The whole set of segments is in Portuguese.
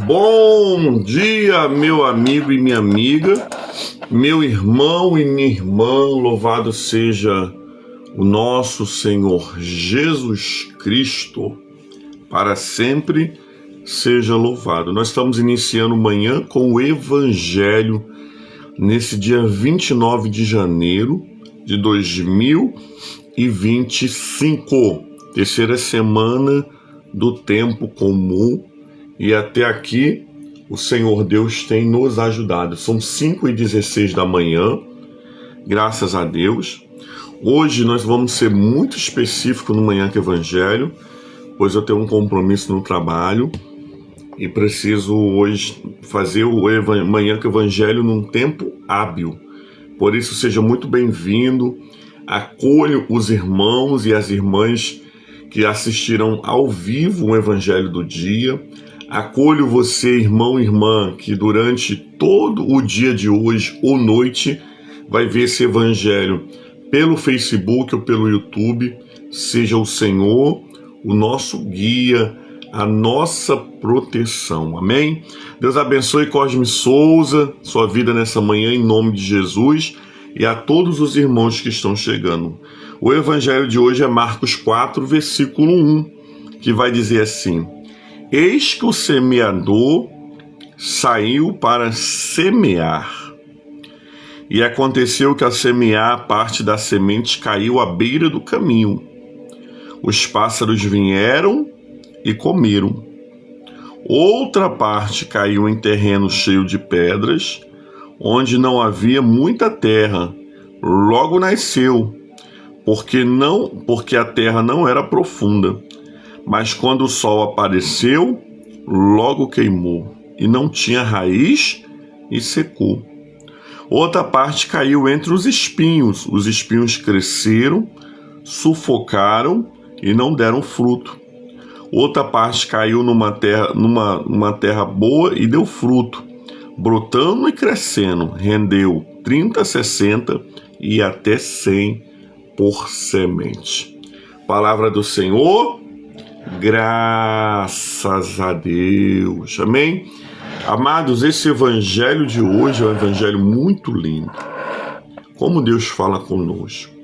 Bom dia, meu amigo e minha amiga, meu irmão e minha irmã, louvado seja o nosso Senhor Jesus Cristo, para sempre seja louvado. Nós estamos iniciando manhã com o Evangelho nesse dia 29 de janeiro de 2025, terceira semana do tempo comum, e até aqui o Senhor Deus tem nos ajudado. São 5h16 da manhã, graças a Deus. Hoje nós vamos ser muito específicos no Manhã com Evangelho, pois eu tenho um compromisso no trabalho e preciso hoje fazer o Manhã com Evangelho num tempo hábil. Por isso, seja muito bem-vindo. Acolho os irmãos e as irmãs que assistirão ao vivo o Evangelho do dia. Acolho você, irmão e irmã, que durante todo o dia de hoje ou noite vai ver esse Evangelho pelo Facebook ou pelo YouTube. Seja o Senhor o nosso guia, a nossa proteção. Amém? Deus abençoe Cosme Souza, sua vida nessa manhã, em nome de Jesus, e a todos os irmãos que estão chegando. O Evangelho de hoje é Marcos 4, versículo 1, que vai dizer assim: Eis que o semeador saiu para semear. E aconteceu que, ao semear, parte da semente caiu à beira do caminho. Os pássaros vieram e comeram. Outra parte caiu em terreno cheio de pedras, onde não havia muita terra. Logo nasceu, porque a terra não era profunda. Mas quando o sol apareceu, logo queimou, e não tinha raiz e secou. Outra parte caiu entre os espinhos cresceram, sufocaram e não deram fruto. Outra parte caiu numa terra boa e deu fruto, brotando e crescendo, rendeu 30, 60 e até 100 por semente. Palavra do Senhor. Graças a Deus, amém? Amados, esse evangelho de hoje é um evangelho muito lindo. Como Deus fala conosco,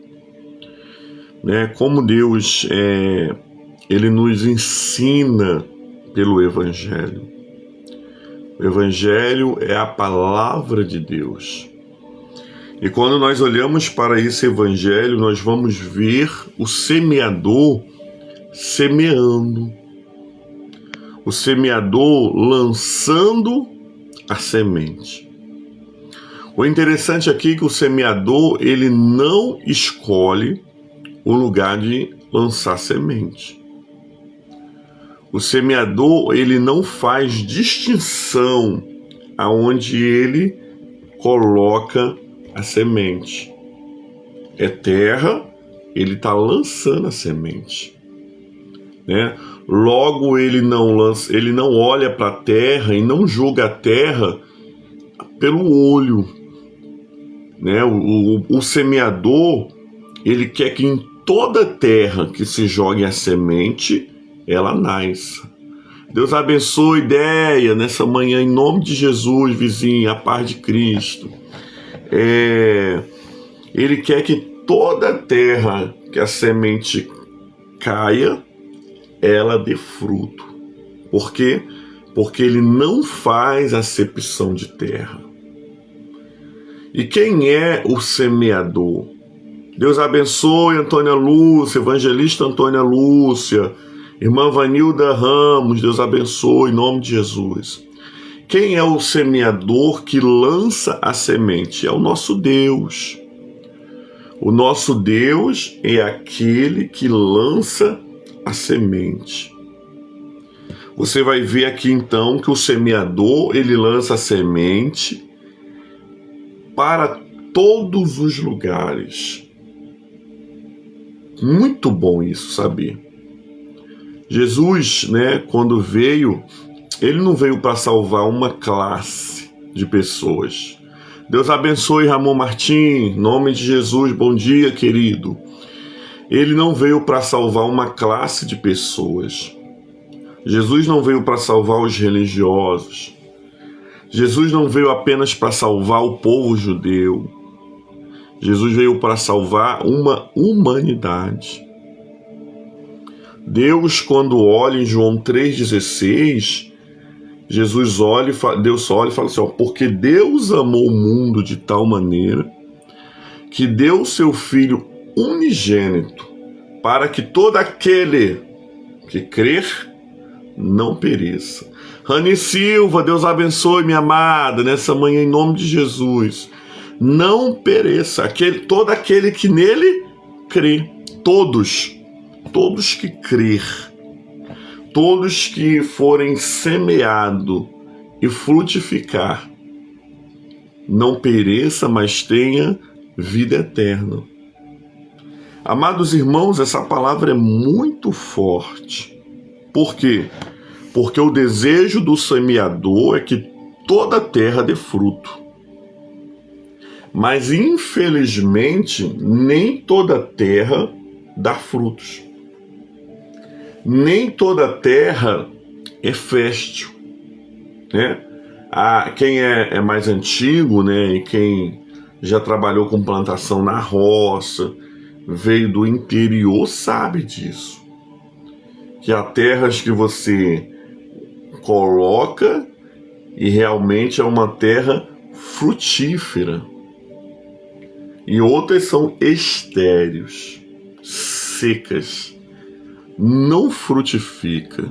né? Como Deus Ele nos ensina pelo evangelho. O evangelho é a palavra de Deus. E quando nós olhamos para esse evangelho, nós vamos ver o semeador semeando, o semeador lançando a semente. O interessante aqui é que o semeador, ele não escolhe o lugar de lançar semente. O semeador, ele não faz distinção aonde ele coloca a semente. É terra, ele está lançando a semente. Né? Logo ele não olha para a terra e não julga a terra pelo olho, né? O semeador, ele quer que em toda terra que se jogue a semente, ela nasça. Deus abençoe a ideia nessa manhã, em nome de Jesus, vizinho, a paz de Cristo. Ele quer que toda terra que a semente caia, ela dê fruto. Por quê? Porque ele não faz acepção de terra. E quem é o semeador? Deus abençoe Antônia Lúcia, evangelista Antônia Lúcia, irmã Vanilda Ramos, Deus abençoe, em nome de Jesus. Quem é o semeador que lança a semente? É o nosso Deus. O nosso Deus é aquele que lança a semente. Você vai ver aqui então que o semeador, ele lança a semente para todos os lugares. Muito bom isso, saber. Jesus, né, quando veio, ele não veio para salvar uma classe de pessoas. Deus abençoe Ramon Martim, em nome de Jesus, bom dia, querido. Ele não veio para salvar uma classe de pessoas. Jesus não veio para salvar os religiosos. Jesus não veio apenas para salvar o povo judeu. Jesus veio para salvar uma humanidade. Deus, quando olha em João 3,16, Deus olha e fala assim, porque Deus amou o mundo de tal maneira que deu seu Filho unigênito para que todo aquele que crer não pereça. Rani Silva, Deus abençoe, minha amada, nessa manhã em nome de Jesus. Não pereça, todo aquele que nele crê, todos que crer, todos que forem semeado e frutificar, não pereça, mas tenha vida eterna. Amados irmãos, essa palavra é muito forte. Por quê? Porque o desejo do semeador é que toda a terra dê fruto. Mas, infelizmente, nem toda a terra dá frutos. Nem toda a terra é fértil, né? Quem é mais antigo, né, e quem já trabalhou com plantação na roça, veio do interior, sabe disso. Que há terras que você coloca e realmente é uma terra frutífera. E outras são estéreis, secas, não frutifica.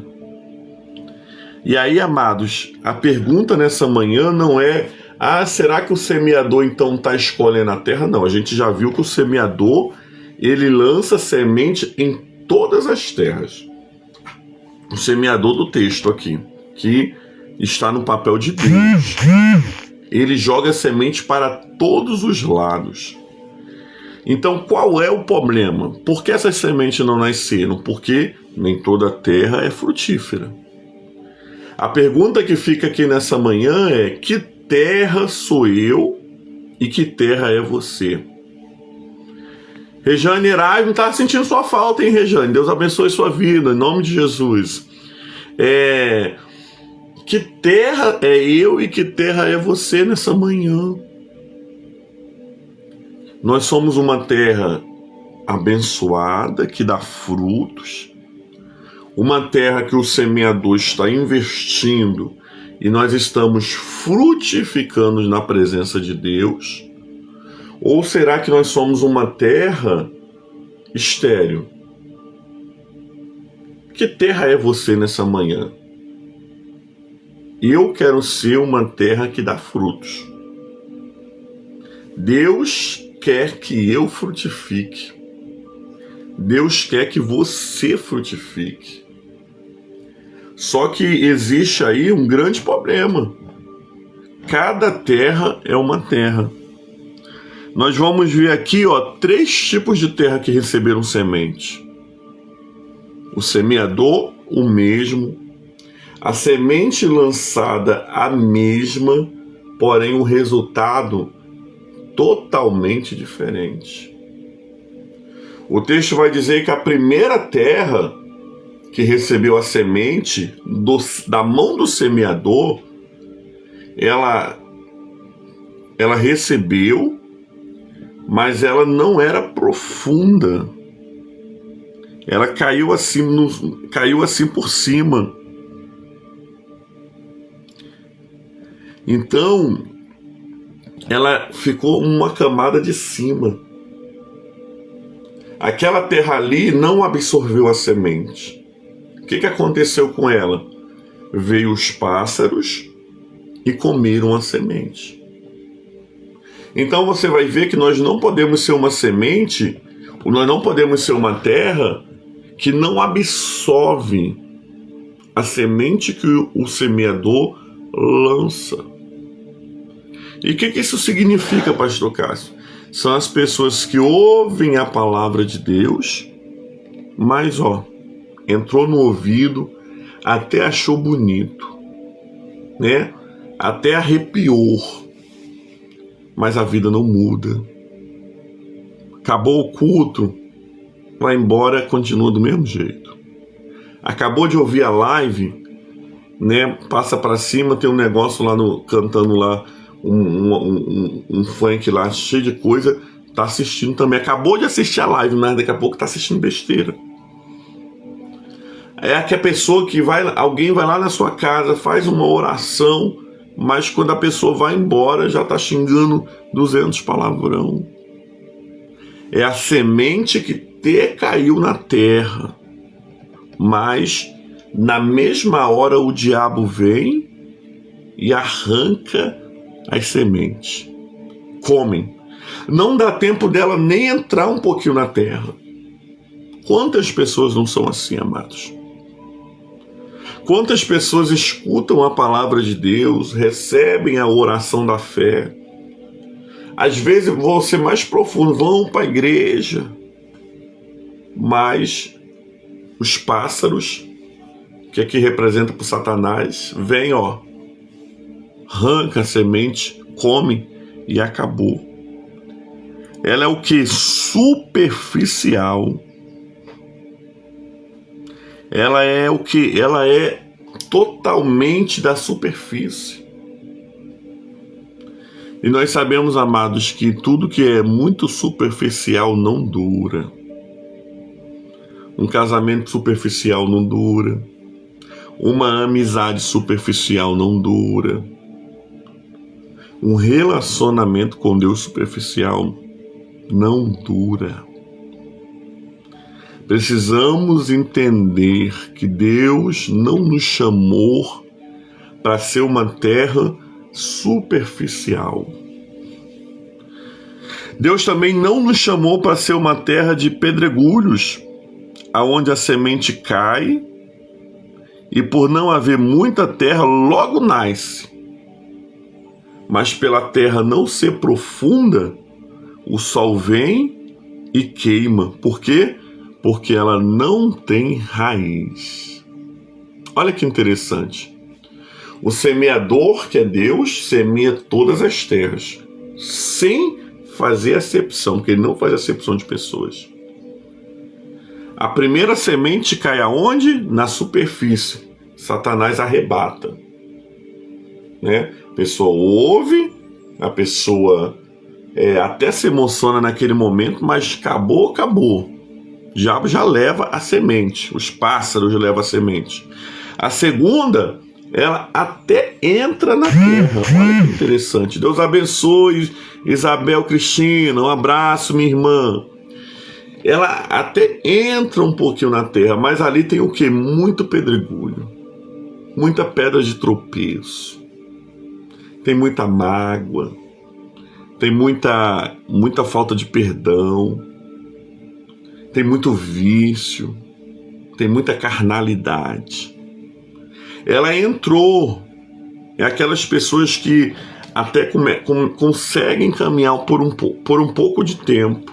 E aí, amados, a pergunta nessa manhã não é será que o semeador então está escolhendo a terra? Não, a gente já viu que o semeador, ele lança semente em todas as terras. O semeador do texto aqui, que está no papel de Deus, ele joga semente para todos os lados. Então, qual é o problema? Por que essas sementes não nasceram? Porque nem toda a terra é frutífera. A pergunta que fica aqui nessa manhã é: que terra sou eu e que terra é você? Rejane Erasmo está sentindo sua falta, hein, Rejane? Deus abençoe sua vida, em nome de Jesus. Que terra é eu e que terra é você nessa manhã? Nós somos uma terra abençoada, que dá frutos, uma terra que o semeador está investindo e nós estamos frutificando na presença de Deus? Ou será que nós somos uma terra estéril? Que terra é você nessa manhã? Eu quero ser uma terra que dá frutos. Deus quer que eu frutifique. Deus quer que você frutifique. Só que existe aí um grande problema. Cada terra é uma terra. Nós vamos ver aqui, 3 tipos de terra que receberam semente. O semeador, o mesmo. A semente lançada, a mesma, porém o resultado totalmente diferente. O texto vai dizer que a primeira terra que recebeu a semente da mão do semeador, ela recebeu, mas ela não era profunda. Ela caiu assim por cima. Então, ela ficou uma camada de cima. Aquela terra ali não absorveu a semente. O que aconteceu com ela? Veio os pássaros e comeram a semente. Então você vai ver que nós não podemos ser uma semente, nós não podemos ser uma terra que não absorve a semente que o semeador lança. E o que isso significa, pastor Cássio? São as pessoas que ouvem a palavra de Deus, mas entrou no ouvido, até achou bonito, né? Até arrepiou, mas a vida não muda. Acabou o culto, vai embora, continua do mesmo jeito. acabou de ouvir a live, né? Passa para cima, tem um negócio lá cantando lá, um funk lá cheio de coisa, tá assistindo também. Acabou de assistir a live, mas daqui a pouco tá assistindo besteira. É que a pessoa que alguém vai lá na sua casa, faz uma oração, mas quando a pessoa vai embora já tá xingando 200 palavrão. É a semente que caiu na terra, mas na mesma hora o diabo vem e arranca as sementes. Comem. Não dá tempo dela nem entrar um pouquinho na terra. Quantas pessoas não são assim, amados? Quantas pessoas escutam a palavra de Deus, recebem a oração da fé, às vezes vão ser mais profundos, vão para a igreja, mas os pássaros, que aqui representa por Satanás, vem, arranca a semente, come e acabou. Ela é o que? Superficial. Ela é o que? Ela é totalmente da superfície. E nós sabemos, amados, que tudo que é muito superficial não dura. Um casamento superficial não dura. Uma amizade superficial não dura. Um relacionamento com Deus superficial não dura. Precisamos entender que Deus não nos chamou para ser uma terra superficial. Deus também não nos chamou para ser uma terra de pedregulhos, aonde a semente cai e por não haver muita terra logo nasce. Mas pela terra não ser profunda, o sol vem e queima. Por quê? Porque ela não tem raiz. Olha que interessante. O semeador, que é Deus, semeia todas as terras, sem fazer acepção, porque ele não faz acepção de pessoas. A primeira semente cai aonde? Na superfície. Satanás arrebata. Né? A pessoa ouve, a pessoa até se emociona naquele momento, mas acabou. O diabo já leva a semente, os pássaros levam a semente. A segunda, ela até entra na terra. Olha que interessante. Deus abençoe Isabel Cristina, um abraço, minha irmã. Ela até entra um pouquinho na terra, mas ali tem o quê? Muito pedregulho, muita pedra de tropeço, tem muita mágoa, tem muita falta de perdão, tem muito vício, tem muita carnalidade. Ela entrou, é aquelas pessoas que até conseguem caminhar por um pouco de tempo.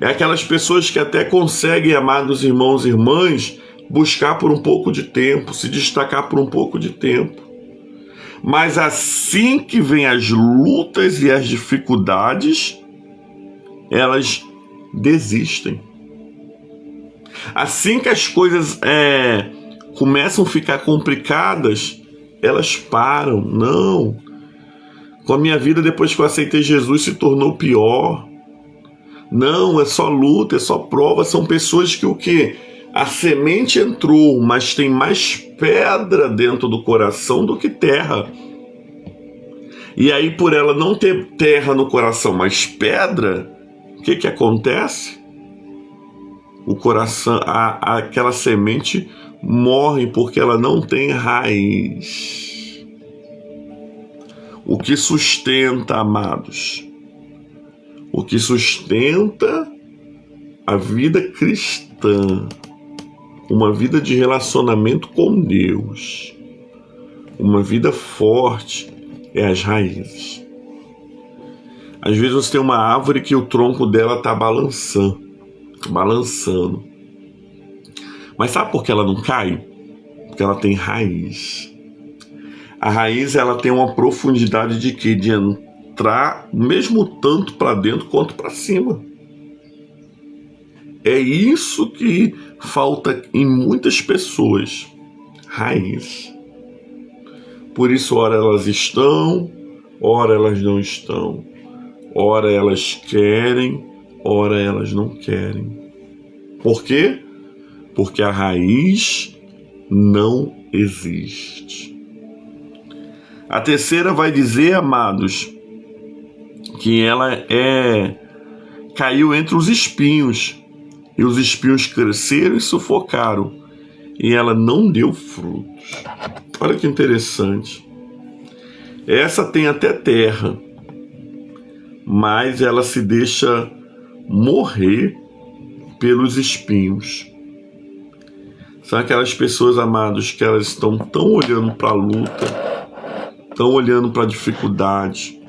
É aquelas pessoas que até conseguem, amados irmãos e irmãs, buscar por um pouco de tempo, se destacar por um pouco de tempo. Mas assim que vem as lutas e as dificuldades, elas desistem. Assim que as coisas começam a ficar complicadas, elas param. Não. Com a minha vida, depois que eu aceitei Jesus, se tornou pior. Não, é só luta, é só prova. São pessoas que o quê? A semente entrou, mas tem mais pedra dentro do coração do que terra. E aí, por ela não ter terra no coração, mas pedra, o que acontece? O coração, aquela semente morre porque ela não tem raiz. O que sustenta, amados? O que sustenta a vida cristã, uma vida de relacionamento com Deus, uma vida forte, é as raízes. Às vezes você tem uma árvore que o tronco dela está balançando. Mas sabe por que ela não cai? Porque ela tem raiz. A raiz, ela tem uma profundidade de quê? De entrar mesmo tanto para dentro quanto para cima. É isso que falta em muitas pessoas. Raiz. Por isso, ora elas estão, ora elas não estão. Ora elas querem, ora elas não querem. Por quê? Porque a raiz não existe. A terceira vai dizer, amados, que ela caiu entre os espinhos, e os espinhos cresceram e sufocaram, e ela não deu frutos. Olha que interessante. Essa tem até terra, mas ela se deixa morrer pelos espinhos. São aquelas pessoas, amados, que elas estão tão olhando para a luta, estão olhando para a dificuldade,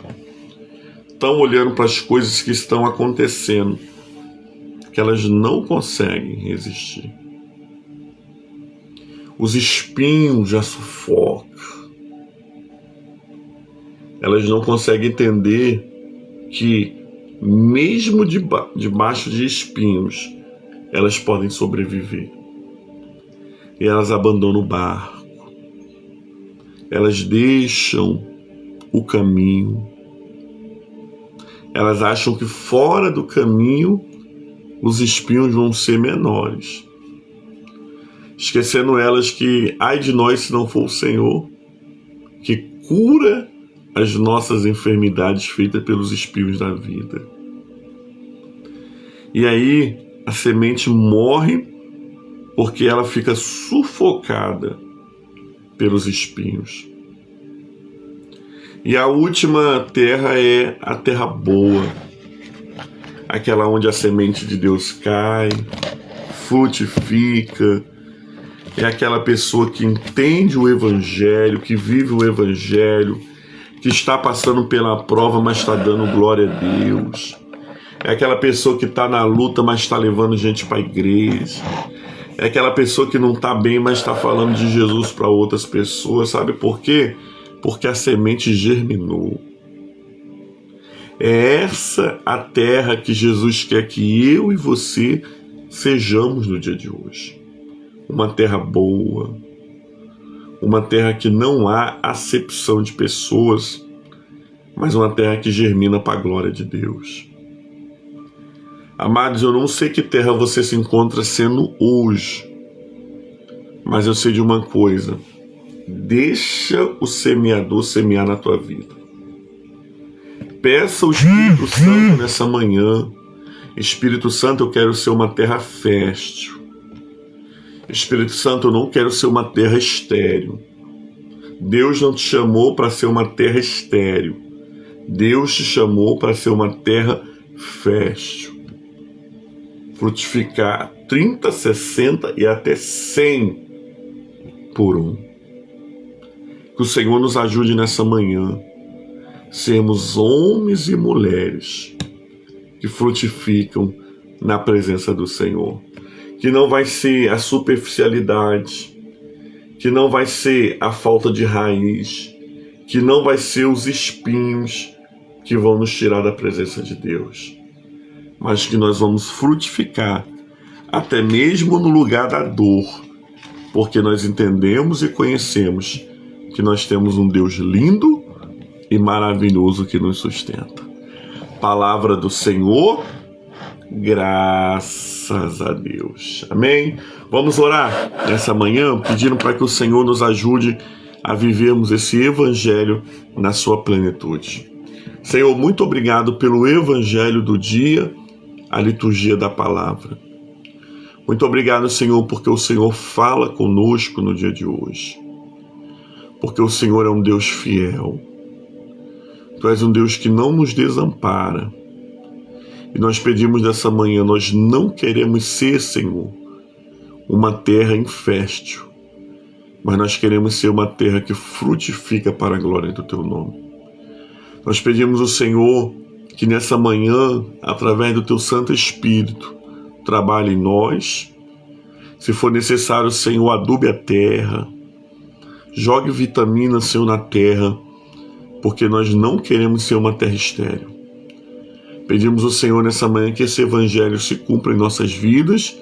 estão olhando para as coisas que estão acontecendo, que elas não conseguem resistir. Os espinhos já sufocam. Elas não conseguem entender que, mesmo debaixo de espinhos, elas podem sobreviver. E elas abandonam o barco. Elas deixam o caminho. Elas acham que fora do caminho os espinhos vão ser menores. Esquecendo elas que, ai de nós se não for o Senhor, que cura as nossas enfermidades feitas pelos espinhos da vida. E aí a semente morre porque ela fica sufocada pelos espinhos. E a última terra é a terra boa, aquela onde a semente de Deus cai, frutifica. É aquela pessoa que entende o Evangelho, que vive o Evangelho, que está passando pela prova, mas está dando glória a Deus. É aquela pessoa que está na luta, mas está levando gente para a igreja. É aquela pessoa que não está bem, mas está falando de Jesus para outras pessoas. Sabe por quê? Porque a semente germinou. É essa a terra que Jesus quer que eu e você sejamos no dia de hoje. Uma terra boa, uma terra que não há acepção de pessoas, mas uma terra que germina para a glória de Deus. Amados, eu não sei que terra você se encontra sendo hoje, mas eu sei de uma coisa: deixa o semeador semear na tua vida. Peça ao Espírito Santo nessa manhã: Espírito Santo, eu quero ser uma terra fértil. Espírito Santo, eu não quero ser uma terra estéril. Deus não te chamou para ser uma terra estéril. Deus te chamou para ser uma terra fértil. Frutificar 30, 60 e até 100 por um. Que o Senhor nos ajude nessa manhã. Sermos homens e mulheres que frutificam na presença do Senhor. Que não vai ser a superficialidade, que não vai ser a falta de raiz, que não vai ser os espinhos que vão nos tirar da presença de Deus, mas que nós vamos frutificar até mesmo no lugar da dor, porque nós entendemos e conhecemos que nós temos um Deus lindo e maravilhoso que nos sustenta. Palavra do Senhor. Graças a Deus. Amém? Vamos orar nessa manhã pedindo para que o Senhor nos ajude a vivermos esse Evangelho na sua plenitude. Senhor, muito obrigado pelo Evangelho do dia, a liturgia da palavra. Muito obrigado, Senhor, porque o Senhor fala conosco no dia de hoje. Porque o Senhor é um Deus fiel. Tu és um Deus que não nos desampara. E nós pedimos nessa manhã, nós não queremos ser, Senhor, uma terra infértil, mas nós queremos ser uma terra que frutifica para a glória do Teu nome. Nós pedimos ao Senhor que nessa manhã, através do Teu Santo Espírito, trabalhe em nós. Se for necessário, Senhor, adube a terra, jogue vitamina, Senhor, na terra, porque nós não queremos ser uma terra estéril. Pedimos ao Senhor nessa manhã que esse evangelho se cumpra em nossas vidas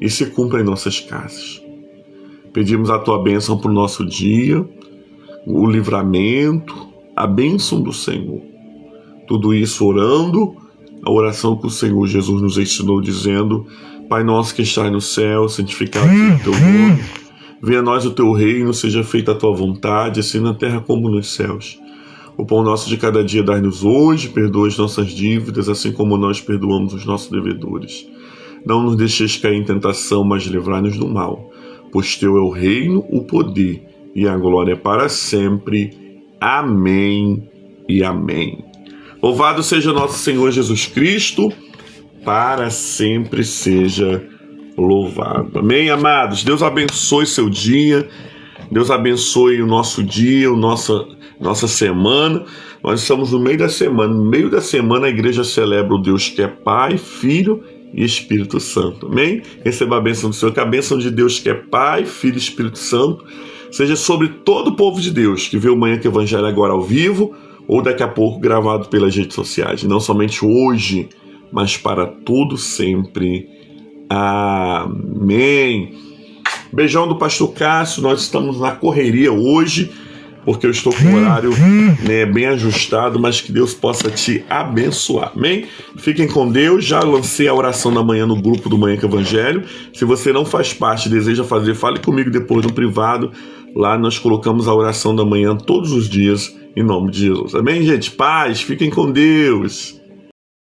e se cumpra em nossas casas. Pedimos a tua bênção para o nosso dia, o livramento, a bênção do Senhor. Tudo isso orando a oração que o Senhor Jesus nos ensinou, dizendo: Pai nosso que estás no céu, santificado seja o teu nome. Venha a nós o teu reino, seja feita a tua vontade, assim na terra como nos céus. O pão nosso de cada dia dai-nos hoje, perdoa as nossas dívidas, assim como nós perdoamos os nossos devedores. Não nos deixeis cair em tentação, mas livrai-nos do mal. Pois teu é o reino, o poder e a glória para sempre. Amém e amém. Louvado seja nosso Senhor Jesus Cristo, para sempre seja louvado. Amém, amados? Deus abençoe seu dia, Deus abençoe o nosso dia, nossa semana. Nós estamos no meio da semana. No meio da semana a igreja celebra o Deus que é Pai, Filho e Espírito Santo. Amém? Receba a bênção do Senhor, que a bênção de Deus que é Pai, Filho e Espírito Santo seja sobre todo o povo de Deus que vê o Manhã que Evangelho agora ao vivo ou daqui a pouco gravado pelas redes sociais. Não somente hoje, mas para todo sempre. Amém. Beijão do pastor Cássio. Nós estamos na correria hoje, porque eu estou com o horário bem ajustado, mas que Deus possa te abençoar. Amém? Fiquem com Deus. Já lancei a oração da manhã no grupo do Manhã que Evangelho. Se você não faz parte, deseja fazer, fale comigo depois no privado. Lá nós colocamos a oração da manhã todos os dias, em nome de Jesus. Amém, gente? Paz. Fiquem com Deus.